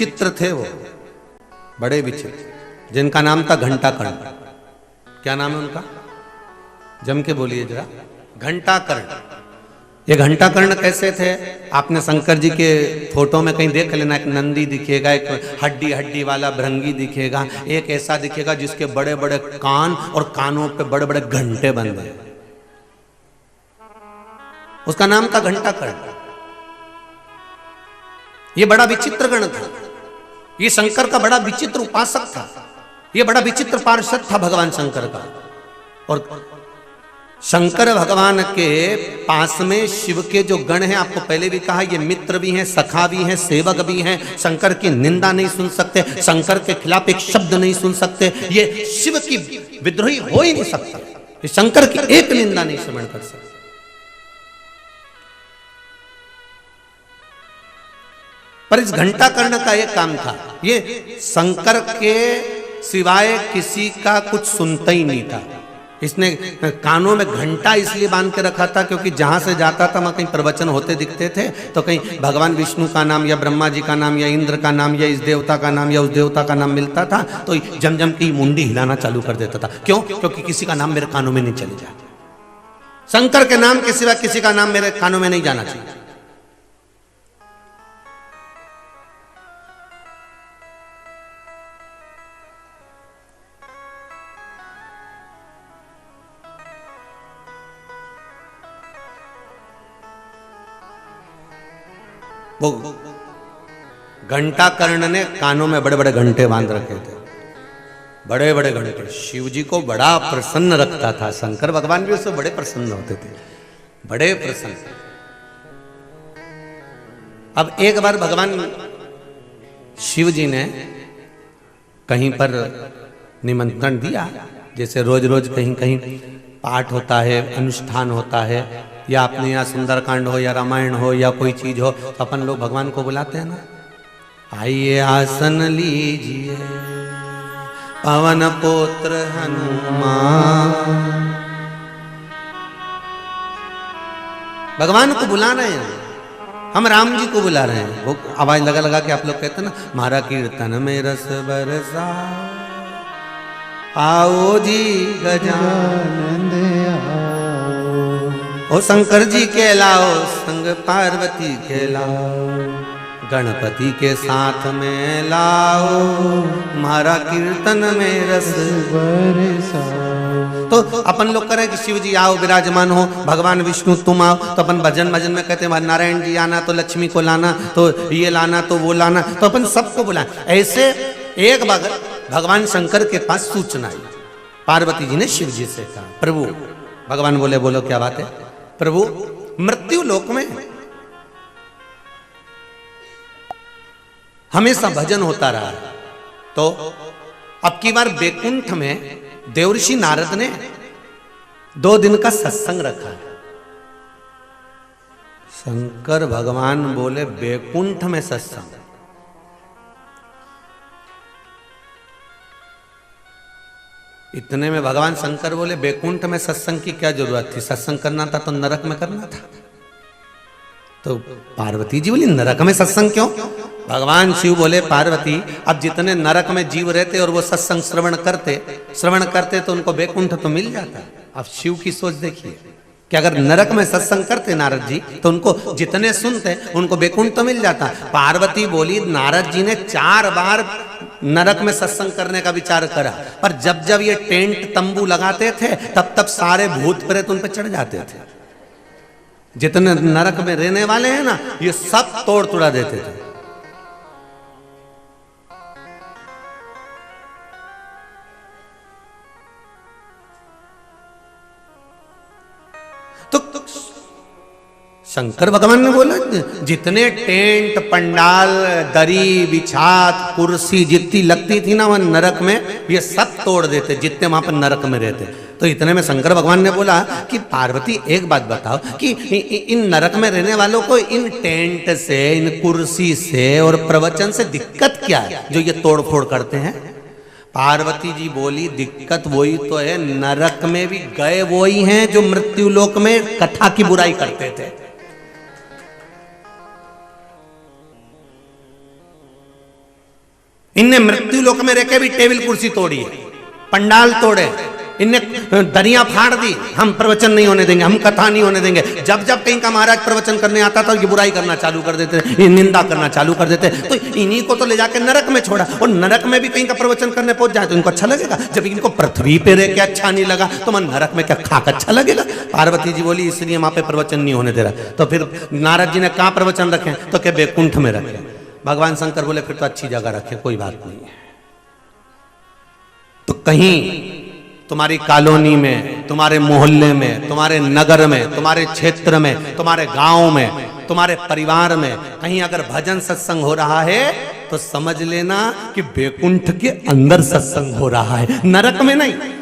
विचित्र थे वो, बड़े विचित्र, जिनका नाम था घंटाकर्ण। क्या नाम है उनका? जम के बोलिए जरा। घंटाकर्ण। ये घंटाकर्ण कैसे थे? आपने शंकर जी के फोटो में कहीं देख लेना, एक नंदी दिखेगा, एक हड्डी हड्डी वाला भृंगी दिखेगा, एक ऐसा दिखेगा जिसके बड़े बड़े कान और कानों पे बड़े बड़े घंटे बंधे हैं। उसका नाम था घंटाकर्ण। ये बड़ा विचित्र गण था, ये शंकर का बड़ा विचित्र उपासक था, ये बड़ा विचित्र पार्षद था भगवान शंकर का। और शंकर भगवान के पास में शिव के जो गण हैं, आपको पहले भी कहा, ये मित्र भी हैं, सखा भी हैं, सेवक भी हैं। शंकर की निंदा नहीं सुन सकते, शंकर के खिलाफ एक शब्द नहीं सुन सकते, ये शिव की विद्रोही हो ही नहीं सकता, ये शंकर की एक निंदा नहीं श्रवण कर सकते। पर इस घंटाकर्ण का एक काम था, ये शंकर के सिवाय किसी का कुछ सुनता ही नहीं था। इसने कानों में घंटा इसलिए बांध के रखा था क्योंकि जहां से जाता था वहां कहीं प्रवचन होते दिखते थे, तो कहीं भगवान विष्णु का नाम या ब्रह्मा जी का नाम या इंद्र का नाम या इस देवता का नाम या उस देवता का नाम मिलता था तो जम जम की मुंडी हिलाना चालू कर देता था। क्यों? क्योंकि किसी का नाम मेरे कानों में नहीं चले जाए, शंकर के नाम के सिवा किसी का नाम मेरे कानों में नहीं जाना चाहिए। वो घंटाकर्ण ने कानों में बड़े बड़े घंटे बांध रखे थे, बड़े बड़े घंटे। शिव जी को बड़ा प्रसन्न रखता था, शंकर भगवान भी उससे बड़े प्रसन्न होते थे, बड़े प्रसन्न। अब एक बार भगवान शिव जी ने कहीं पर निमंत्रण दिया, जैसे रोज रोज कहीं कहीं पाठ होता है, अनुष्ठान होता है, या अपने यहाँ सुंदरकांड हो या रामायण हो या कोई चीज हो, तो अपन लोग भगवान को बुलाते हैं ना, आइए आसन लीजिए पवन पुत्र हनुमान। भगवान को बुला रहे हैं, हम राम जी को बुला रहे हैं। वो आवाज लगा लगा के आप लोग कहते हैं ना, मारा कीर्तन में रस बरसा, आओ जी गजानन ओ शंकर जी के लाओ, संग पार्वती के लाओ, गणपति के साथ में लाओ, मारा कीर्तन में रस बरसाओ। तो अपन लोग करें कि शिव जी आओ विराजमान हो, भगवान विष्णु तुम आओ, तो अपन भजन भजन में कहते हैं नारायण जी आना, तो लक्ष्मी को लाना, तो ये लाना, तो वो लाना, तो अपन सबको बुलाएं। ऐसे एक बार भगवान शंकर के पास सूचना आई, पार्वती जी ने शिव जी से कहा, प्रभु, भगवान बोले, बोलो क्या बात है? प्रभु, मृत्यु लोक में हमेशा भजन होता रहा है, तो अब की बार बैकुंठ में देवर्षि नारद ने 2 दिन का सत्संग रखा है। शंकर भगवान बोले, बैकुंठ में सत्संग? इतने में भगवान शंकर बोले, बैकुंठ में सत्संग की क्या जरूरत थी? सत्संग करना था तो नरक में करना था। तो पार्वती जी बोली, नरक में सत्संग क्यों? भगवान शिव बोले, पार्वती, अब जितने नरक में जीव रहते और वो सत्संग श्रवण करते तो उनको बैकुंठ तो मिल जाता। अब शिव की सोच देखिए कि अगर नरक में सत्संग करते नारद जी तो उनको जितने सुनते उनको बैकुंठ तो मिल जाता। पार्वती बोली, नारद जी ने 4 बार नरक में सत्संग करने का विचार करा, पर जब जब ये टेंट तंबू लगाते थे तब तब सारे भूत प्रेत उन पर चढ़ जाते थे। जितने नरक में रहने वाले हैं ना, ये सब तोड़ तुड़ा देते थे। तो शंकर भगवान ने बोला, जितने टेंट, पंडाल, दरी, बिछात, कुर्सी जितनी लगती थी ना वह नरक में, ये सब तोड़ देते जितने वहां पर नरक में रहते। तो इतने में शंकर भगवान ने बोला कि पार्वती, एक बात बताओ कि इन नरक में रहने वालों को इन टेंट से, इन कुर्सी से और प्रवचन से दिक्कत क्या है जो ये तोड़ फोड़ करते हैं? पार्वती जी बोली, दिक्कत वही तो है, नरक में भी गए वही हैं जो मृत्यु लोक में कथा की बुराई करते थे। इनने मृत्यु लोक में रह के भी टेबल कुर्सी तोड़ी है, पंडाल तोड़े, इनने दरिया फाड़ दी। हम प्रवचन नहीं होने देंगे, हम कथा नहीं होने देंगे। जब जब कहीं का महाराज प्रवचन करने आता था, ये बुराई करना चालू कर देते, ये निंदा करना चालू कर देते। तो इन्हीं को तो ले जाके नरक में छोड़ा, और नरक में भी कहीं का प्रवचन करने पहुंच जाए तो इनको अच्छा लगेगा। जब इनको पृथ्वी पे रह के अच्छा नहीं लगा तो मन नरक में क्या खाक अच्छा लगेगा। पार्वती जी बोली इसलिए वहां पे प्रवचन नहीं होने दे रहा। तो फिर नारद जी ने कहाँ प्रवचन रखे? तो क्या बैकुंठ में रखे। भगवान शंकर बोले फिर तो अच्छी जगह रखे, कोई बात नहीं है। तो कहीं तुम्हारी कॉलोनी में, तुम्हारे मोहल्ले में, तुम्हारे नगर में, तुम्हारे क्षेत्र में, तुम्हारे गांव में, तुम्हारे परिवार में कहीं अगर भजन सत्संग हो रहा है तो समझ लेना कि बैकुंठ के अंदर सत्संग हो रहा है, नरक में नहीं।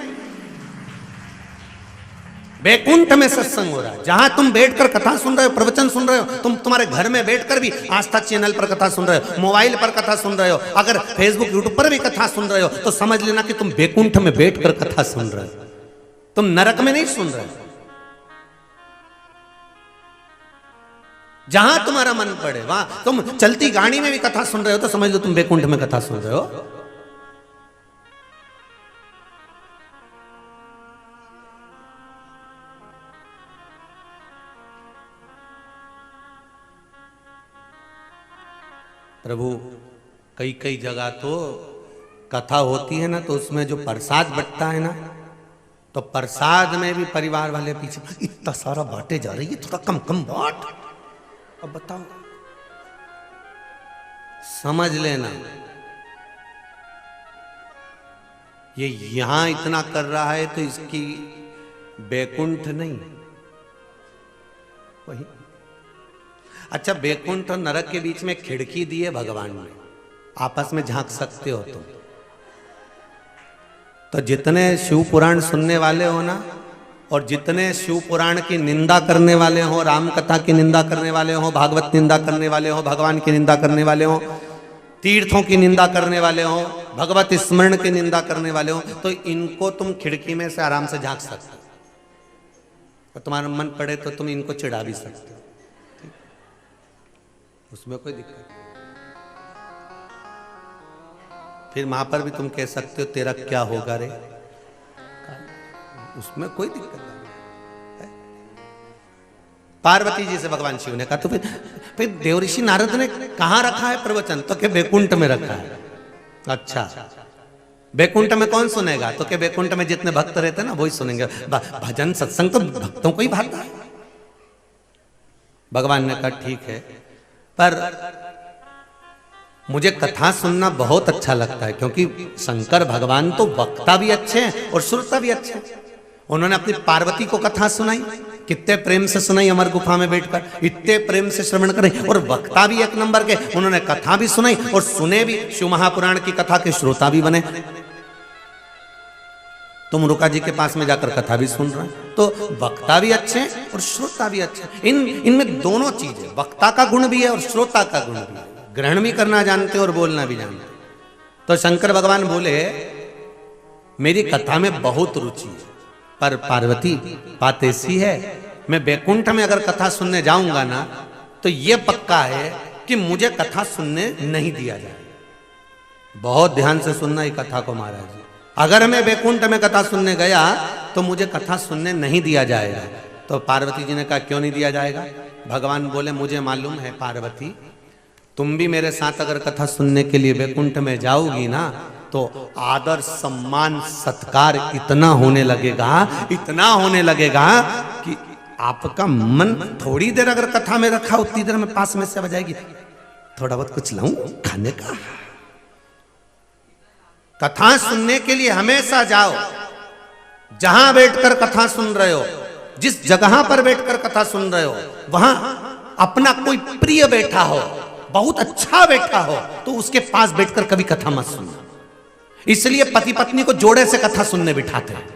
बैकुंठ में सत्संग हो रहा है। जहां तुम बैठकर कथा सुन रहे हो, प्रवचन सुन रहे हो, तुम्हारे घर में बैठकर भी आस्था चैनल पर कथा सुन रहे हो, मोबाइल पर कथा सुन रहे हो, अगर फेसबुक यूट्यूब पर भी कथा सुन रहे हो तो समझ लेना कि तुम बैकुंठ में बैठकर कथा सुन रहे हो, तुम नरक में नहीं सुन रहे हो। जहां तुम्हारा मन पड़े वहां, तुम चलती गाड़ी में भी कथा सुन रहे हो तो समझ लो तुम बैकुंठ में कथा सुन रहे हो। प्रभु कई कई जगह तो कथा होती है ना, तो उसमें जो प्रसाद बंटता है ना, तो प्रसाद में भी परिवार वाले पीछे इतना सारा बांटे जा रही है, थोड़ा कम कम बांट। अब बताओ, समझ लेना ये यहां इतना कर रहा है तो इसकी बैकुंठ नहीं वही। अच्छा, बैकुंठ और नरक के बीच में खिड़की दी है भगवान ने, आपस में झांक सकते हो तुम। तो जितने शिव पुराण सुनने वाले हो ना, और जितने शिव पुराण की निंदा करने वाले हो, राम कथा की निंदा करने वाले हो, भागवत निंदा करने वाले हो, भगवान की निंदा करने वाले हो, तीर्थों की निंदा करने वाले हो, भगवत स्मरण की निंदा करने वाले हो, तो इनको तुम खिड़की में से आराम से झांक सकते हो। और तुम्हारा मन पड़े तो तुम इनको चिढ़ा भी सकते हो, उसमें कोई दिक्कत नहीं। फिर वहां पर भी तुम कह सकते हो तेरा क्या होगा रे, उसमें कोई दिक्कत नहीं। पार्वती जी से भगवान शिव ने कहा, तो फिर देवऋषि नारद ने कहां रखा है प्रवचन? तो क्या बैकुंठ में रखा है। अच्छा, बैकुंठ में कौन सुनेगा? तो क्या बैकुंठ में जितने भक्त रहते ना वही सुनेंगे। भजन सत्संग तो भक्तों को ही भाता है। भगवान ने कहा ठीक है, पर मुझे कथा सुनना बहुत अच्छा लगता है, क्योंकि शंकर भगवान तो वक्ता भी अच्छे हैं और श्रोता भी अच्छे हैं। उन्होंने अपनी पार्वती को कथा सुनाई, कितने प्रेम से सुनाई, अमर गुफा में बैठकर इतने प्रेम से श्रवण करें, और वक्ता भी एक नंबर के, उन्होंने कथा भी सुनाई और सुने भी, शिव महापुराण की कथा के श्रोता भी बने। तुम रुका जी के पास में जाकर कथा भी सुन रहे हैं, तो वक्ता भी अच्छे और श्रोता भी अच्छे। इनमें दोनों चीजें, वक्ता का गुण भी है और श्रोता का गुण भी है। ग्रहण भी करना जानते और बोलना भी जानते। तो शंकर भगवान बोले मेरी कथा में बहुत रुचि है, पर पार्वती बात ऐसी है, मैं बैकुंठ में अगर कथा सुनने जाऊंगा ना तो ये पक्का है कि मुझे कथा सुनने नहीं दिया जाए। बहुत ध्यान से सुनना ये कथा को महाराज जी। अगर मैं बैकुंठ में कथा सुनने गया तो मुझे कथा सुनने नहीं दिया जाएगा। तो पार्वती जी ने कहा क्यों नहीं दिया जाएगा? भगवान बोले मुझे मालूम है पार्वती, तुम भी मेरे साथ अगर कथा सुनने के लिए बैकुंठ में जाओगी ना तो आदर सम्मान सत्कार इतना होने लगेगा, इतना होने लगेगा कि आपका मन थोड़ी देर अगर कथा में रखा उतनी देर में पास में से बजाएगी, थोड़ा बहुत कुछ लाऊं खाने का। कथा सुनने के लिए हमेशा जाओ, जहां बैठकर कथा सुन रहे हो, जिस जगह पर बैठकर कथा सुन रहे हो, वहां अपना कोई प्रिय बैठा हो, बहुत अच्छा बैठा हो, तो उसके पास बैठकर कभी कथा मत सुनना। इसलिए पति पत्नी को जोड़े से कथा सुनने बिठाते हैं।